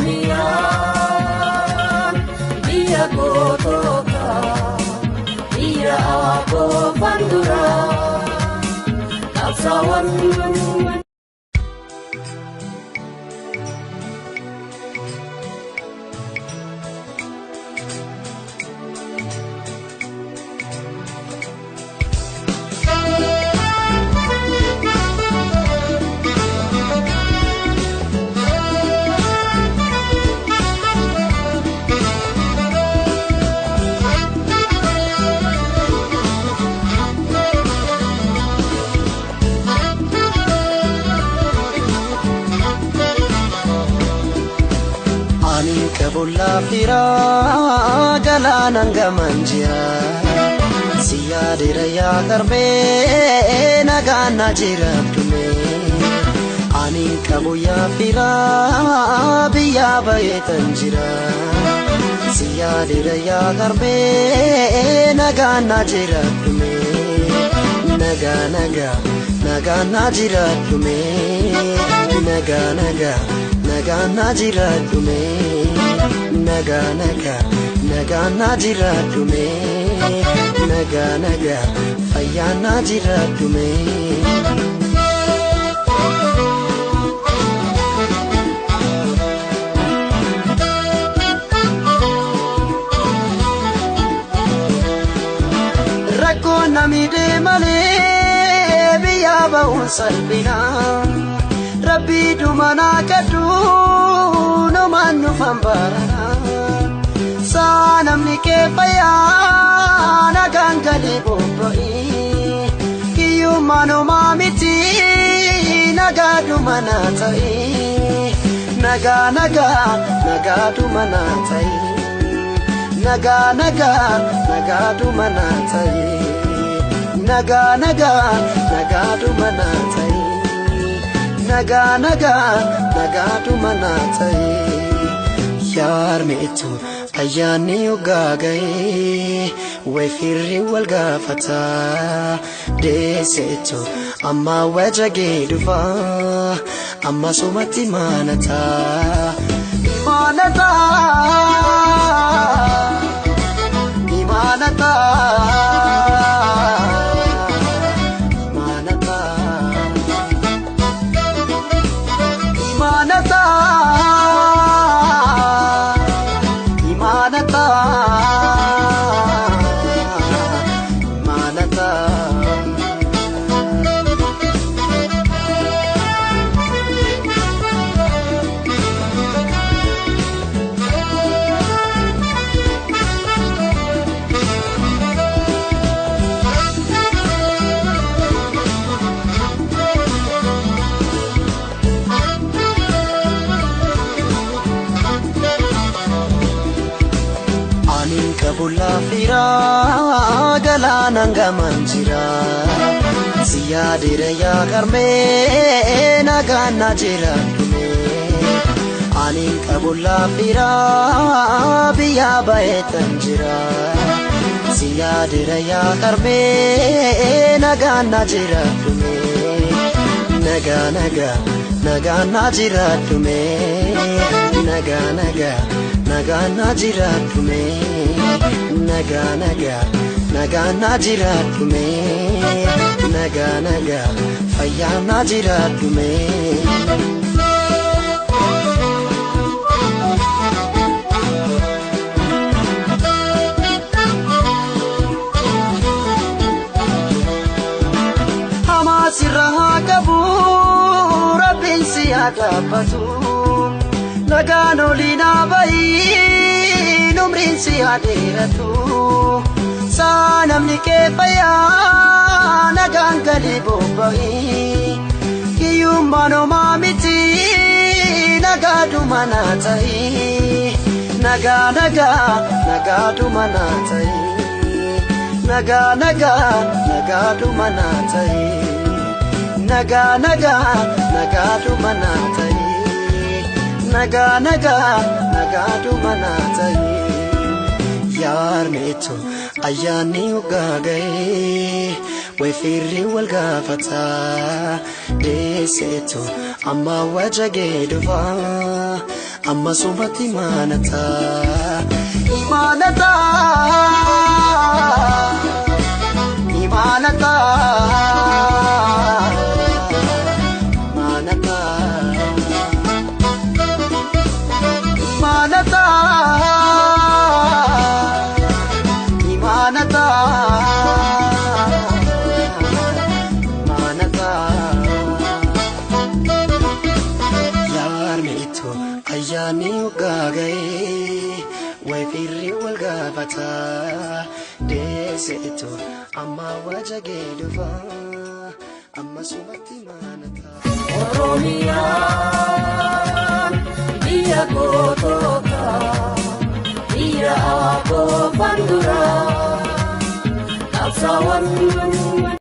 Oromiyaan biyya gootoota biyya aboo fanduraa qabsaawwan. Kabulla fira galanan gamanjira siyadira ya karbe nagana jira tume ani kabuya fira biya bayetanjira siyadira ya karbe nagana jira tume nagana jira tume nagana jira tume naga najiradume naga fayya najiradume rakko namide male biya ba'un salbina rabbi dumana kadu no manu fambara sanamni ke paya nagangale bobroi kiyumano mamiti nagadu manatai nagadu manatai nagadu manatai nagadu manatai nagadu manatai yar meetu ayani ugagai we firri wal gafata desetu amma wajage dufa amma sumati manata Kabulla fira galanan gamanjira siyadira ya karme nagana jira tume ani kabulla fira biya bayetanjira siyadira ya karme nagana jira tume nagana jira tume nagana jira tume nagana jira tume naga fayya jira tume hamasiraha kabu rabbin siyadabatu nagano lina bai numrin siyadiratu sanamni ke paya nagangale bobai kiyumano mamiti nagadu manatai nagadu manatai nagadu manatai nagadu manatai nagadu manatai yar meetu ayani ugagai we firri wal gafata desetu amma wajage dufa amma sumatti manata imanata imanata manata imanata imanata ayani ugagai way firri wal gafata deseto amma wajage dufa amma sumati manata Oromia biya gotoka biya abo bandura kapsawan